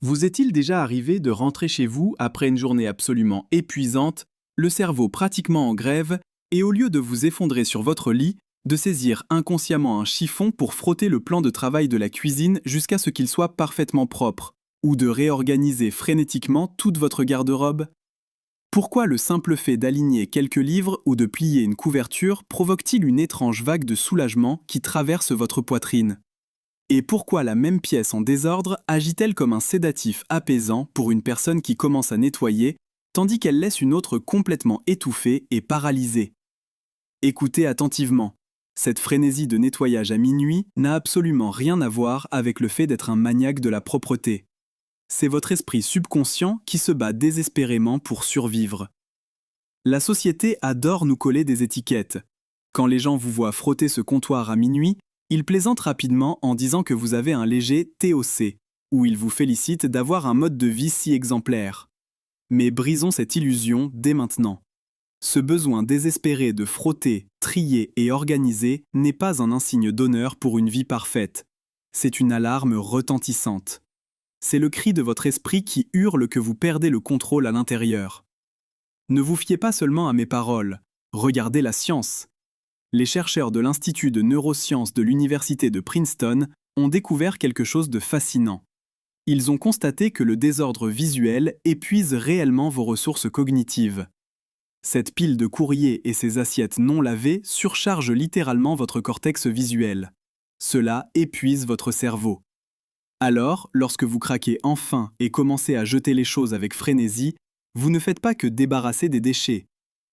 Vous est-il déjà arrivé de rentrer chez vous après une journée absolument épuisante, le cerveau pratiquement en grève, et au lieu de vous effondrer sur votre lit, de saisir inconsciemment un chiffon pour frotter le plan de travail de la cuisine jusqu'à ce qu'il soit parfaitement propre, ou de réorganiser frénétiquement toute votre garde-robe? Pourquoi le simple fait d'aligner quelques livres ou de plier une couverture provoque-t-il une étrange vague de soulagement qui traverse votre poitrine? Et pourquoi la même pièce en désordre agit-elle comme un sédatif apaisant pour une personne qui commence à nettoyer, tandis qu'elle laisse une autre complètement étouffée et paralysée? Écoutez attentivement. Cette frénésie de nettoyage à minuit n'a absolument rien à voir avec le fait d'être un maniaque de la propreté. C'est votre esprit subconscient qui se bat désespérément pour survivre. La société adore nous coller des étiquettes. Quand les gens vous voient frotter ce comptoir à minuit, ils plaisantent rapidement en disant que vous avez un léger TOC, ou ils vous félicitent d'avoir un mode de vie si exemplaire. Mais brisons cette illusion dès maintenant. Ce besoin désespéré de frotter, trier et organiser n'est pas un insigne d'honneur pour une vie parfaite. C'est une alarme retentissante. C'est le cri de votre esprit qui hurle que vous perdez le contrôle à l'intérieur. Ne vous fiez pas seulement à mes paroles, regardez la science. Les chercheurs de l'Institut de neurosciences de l'Université de Princeton ont découvert quelque chose de fascinant. Ils ont constaté que le désordre visuel épuise réellement vos ressources cognitives. Cette pile de courriers et ces assiettes non lavées surchargent littéralement votre cortex visuel. Cela épuise votre cerveau. Alors, lorsque vous craquez enfin et commencez à jeter les choses avec frénésie, vous ne faites pas que débarrasser des déchets.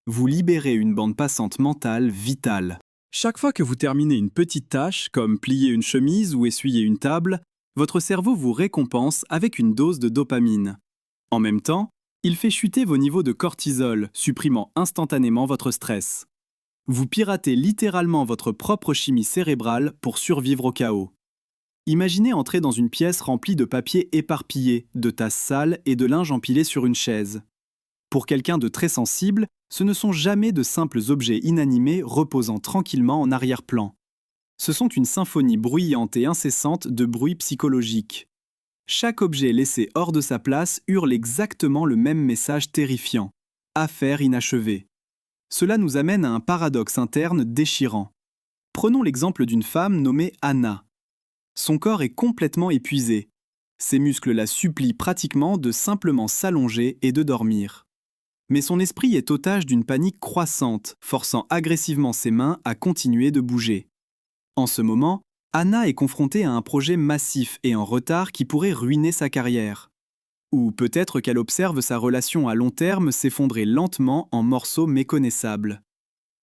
Vous libérez une bande passante mentale vitale. Chaque fois que vous terminez une petite tâche, comme plier une chemise ou essuyer une table, votre cerveau vous récompense avec une dose de dopamine. En même temps, il fait chuter vos niveaux de cortisol, supprimant instantanément votre stress. Vous piratez littéralement votre propre chimie cérébrale pour survivre au chaos. Imaginez entrer dans une pièce remplie de papiers éparpillés, de tasses sales et de linge empilé sur une chaise. Pour quelqu'un de très sensible, ce ne sont jamais de simples objets inanimés reposant tranquillement en arrière-plan. Ce sont une symphonie bruyante et incessante de bruits psychologiques. Chaque objet laissé hors de sa place hurle exactement le même message terrifiant. Affaire inachevée. Cela nous amène à un paradoxe interne déchirant. Prenons l'exemple d'une femme nommée Anna. Son corps est complètement épuisé. Ses muscles la supplient pratiquement de simplement s'allonger et de dormir. Mais son esprit est otage d'une panique croissante, forçant agressivement ses mains à continuer de bouger. En ce moment, Anna est confrontée à un projet massif et en retard qui pourrait ruiner sa carrière. Ou peut-être qu'elle observe sa relation à long terme s'effondrer lentement en morceaux méconnaissables.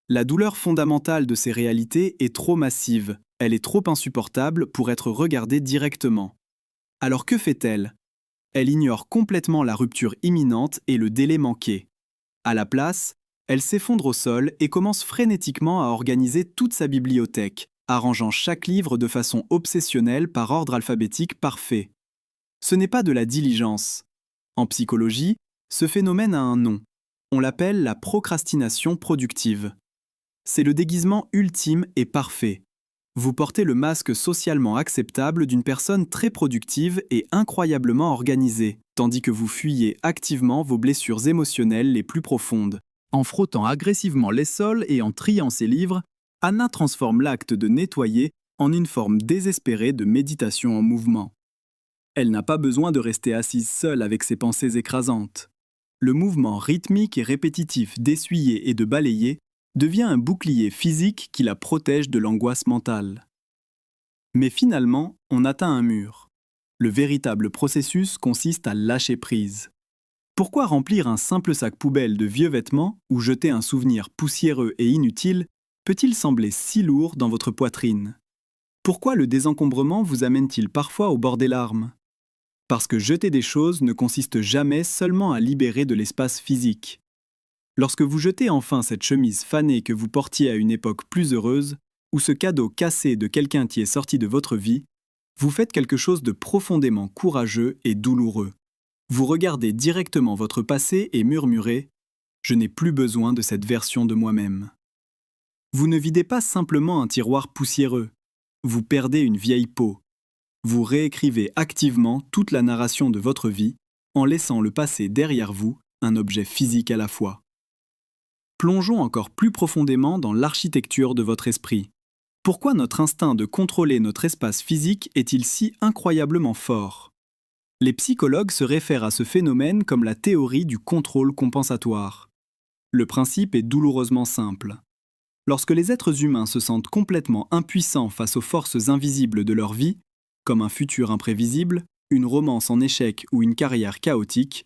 La douleur fondamentale de ces réalités est trop massive, elle est trop insupportable pour être regardée directement. Alors que fait-elle? Elle ignore complètement la rupture imminente et le délai manqué. À la place, elle s'effondre au sol et commence frénétiquement à organiser toute sa bibliothèque, arrangeant chaque livre de façon obsessionnelle par ordre alphabétique parfait. Ce n'est pas de la diligence. En psychologie, ce phénomène a un nom. On l'appelle la procrastination productive. C'est le déguisement ultime et parfait. Vous portez le masque socialement acceptable d'une personne très productive et incroyablement organisée, tandis que vous fuyez activement vos blessures émotionnelles les plus profondes. En frottant agressivement les sols et en triant ses livres, Anna transforme l'acte de nettoyer en une forme désespérée de méditation en mouvement. Elle n'a pas besoin de rester assise seule avec ses pensées écrasantes. Le mouvement rythmique et répétitif d'essuyer et de balayer devient un bouclier physique qui la protège de l'angoisse mentale. Mais finalement, on atteint un mur. Le véritable processus consiste à lâcher prise. Pourquoi remplir un simple sac poubelle de vieux vêtements ou jeter un souvenir poussiéreux et inutile peut-il sembler si lourd dans votre poitrine? Pourquoi le désencombrement vous amène-t-il parfois au bord des larmes? Parce que jeter des choses ne consiste jamais seulement à libérer de l'espace physique. Lorsque vous jetez enfin cette chemise fanée que vous portiez à une époque plus heureuse, ou ce cadeau cassé de quelqu'un qui est sorti de votre vie, vous faites quelque chose de profondément courageux et douloureux. Vous regardez directement votre passé et murmurez « Je n'ai plus besoin de cette version de moi-même ». Vous ne videz pas simplement un tiroir poussiéreux, vous perdez une vieille peau. Vous réécrivez activement toute la narration de votre vie en laissant le passé derrière vous, un objet physique à la fois. Plongeons encore plus profondément dans l'architecture de votre esprit. Pourquoi notre instinct de contrôler notre espace physique est-il si incroyablement fort? Les psychologues se réfèrent à ce phénomène comme la théorie du contrôle compensatoire. Le principe est douloureusement simple. Lorsque les êtres humains se sentent complètement impuissants face aux forces invisibles de leur vie, comme un futur imprévisible, une romance en échec ou une carrière chaotique,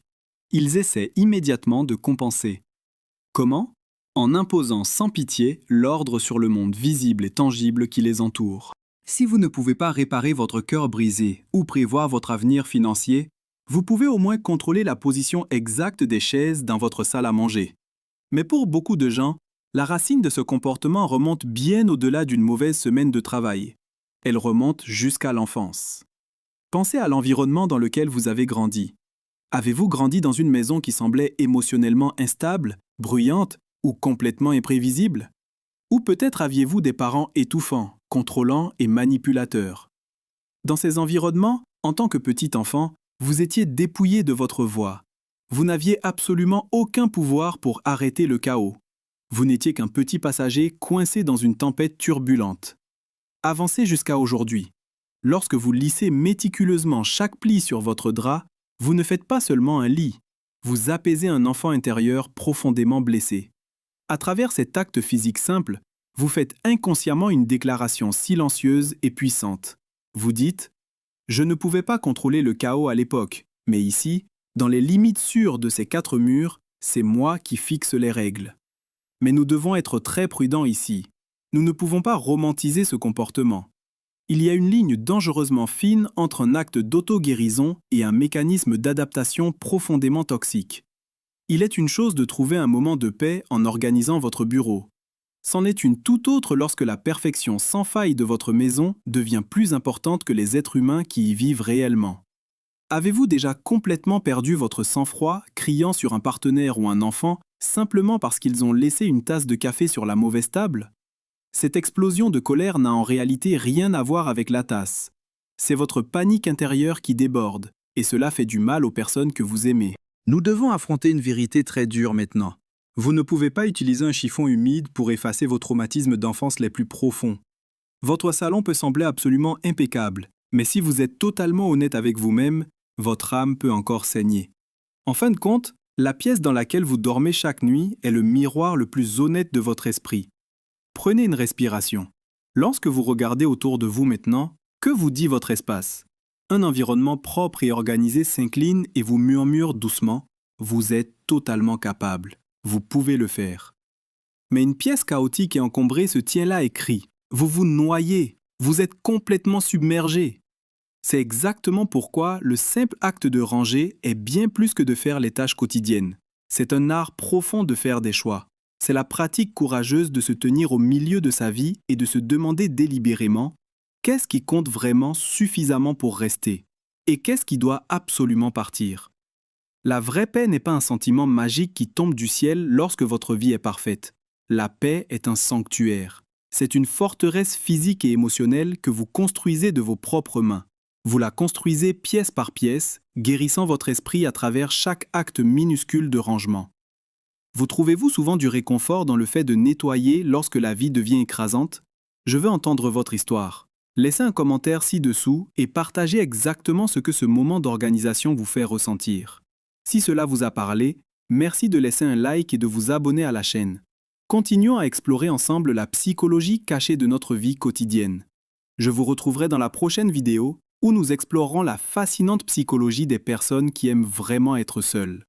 ils essaient immédiatement de compenser. Comment? En imposant sans pitié l'ordre sur le monde visible et tangible qui les entoure. Si vous ne pouvez pas réparer votre cœur brisé ou prévoir votre avenir financier, vous pouvez au moins contrôler la position exacte des chaises dans votre salle à manger. Mais pour beaucoup de gens, la racine de ce comportement remonte bien au-delà d'une mauvaise semaine de travail. Elle remonte jusqu'à l'enfance. Pensez à l'environnement dans lequel vous avez grandi. Avez-vous grandi dans une maison qui semblait émotionnellement instable, bruyante ou complètement imprévisible? Ou peut-être aviez-vous des parents étouffants, contrôlants et manipulateurs? Dans ces environnements, en tant que petit enfant, vous étiez dépouillé de votre voix. Vous n'aviez absolument aucun pouvoir pour arrêter le chaos. Vous n'étiez qu'un petit passager coincé dans une tempête turbulente. Avancez jusqu'à aujourd'hui. Lorsque vous lissez méticuleusement chaque pli sur votre drap, vous ne faites pas seulement un lit, vous apaisez un enfant intérieur profondément blessé. À travers cet acte physique simple, vous faites inconsciemment une déclaration silencieuse et puissante. Vous dites « Je ne pouvais pas contrôler le chaos à l'époque, mais ici, dans les limites sûres de ces 4 murs, c'est moi qui fixe les règles. » Mais nous devons être très prudents ici. Nous ne pouvons pas romantiser ce comportement. Il y a une ligne dangereusement fine entre un acte d'auto-guérison et un mécanisme d'adaptation profondément toxique. Il est une chose de trouver un moment de paix en organisant votre bureau. C'en est une toute autre lorsque la perfection sans faille de votre maison devient plus importante que les êtres humains qui y vivent réellement. Avez-vous déjà complètement perdu votre sang-froid, criant sur un partenaire ou un enfant simplement parce qu'ils ont laissé une tasse de café sur la mauvaise table? Cette explosion de colère n'a en réalité rien à voir avec la tasse. C'est votre panique intérieure qui déborde, et cela fait du mal aux personnes que vous aimez. Nous devons affronter une vérité très dure maintenant. Vous ne pouvez pas utiliser un chiffon humide pour effacer vos traumatismes d'enfance les plus profonds. Votre salon peut sembler absolument impeccable, mais si vous êtes totalement honnête avec vous-même, votre âme peut encore saigner. En fin de compte, la pièce dans laquelle vous dormez chaque nuit est le miroir le plus honnête de votre esprit. Prenez une respiration. Lorsque vous regardez autour de vous maintenant, que vous dit votre espace? Un environnement propre et organisé s'incline et vous murmure doucement « Vous êtes totalement capable. Vous pouvez le faire. » Mais une pièce chaotique et encombrée se tient là et crie « Vous vous noyez. Vous êtes complètement submergé. » C'est exactement pourquoi le simple acte de ranger est bien plus que de faire les tâches quotidiennes. C'est un art profond de faire des choix. C'est la pratique courageuse de se tenir au milieu de sa vie et de se demander délibérément qu'est-ce qui compte vraiment suffisamment pour rester et qu'est-ce qui doit absolument partir. La vraie paix n'est pas un sentiment magique qui tombe du ciel lorsque votre vie est parfaite. La paix est un sanctuaire. C'est une forteresse physique et émotionnelle que vous construisez de vos propres mains. Vous la construisez pièce par pièce, guérissant votre esprit à travers chaque acte minuscule de rangement. Vous trouvez-vous souvent du réconfort dans le fait de nettoyer lorsque la vie devient écrasante? Je veux entendre votre histoire. Laissez un commentaire ci-dessous et partagez exactement ce que ce moment d'organisation vous fait ressentir. Si cela vous a parlé, merci de laisser un like et de vous abonner à la chaîne. Continuons à explorer ensemble la psychologie cachée de notre vie quotidienne. Je vous retrouverai dans la prochaine vidéo où nous explorerons la fascinante psychologie des personnes qui aiment vraiment être seules.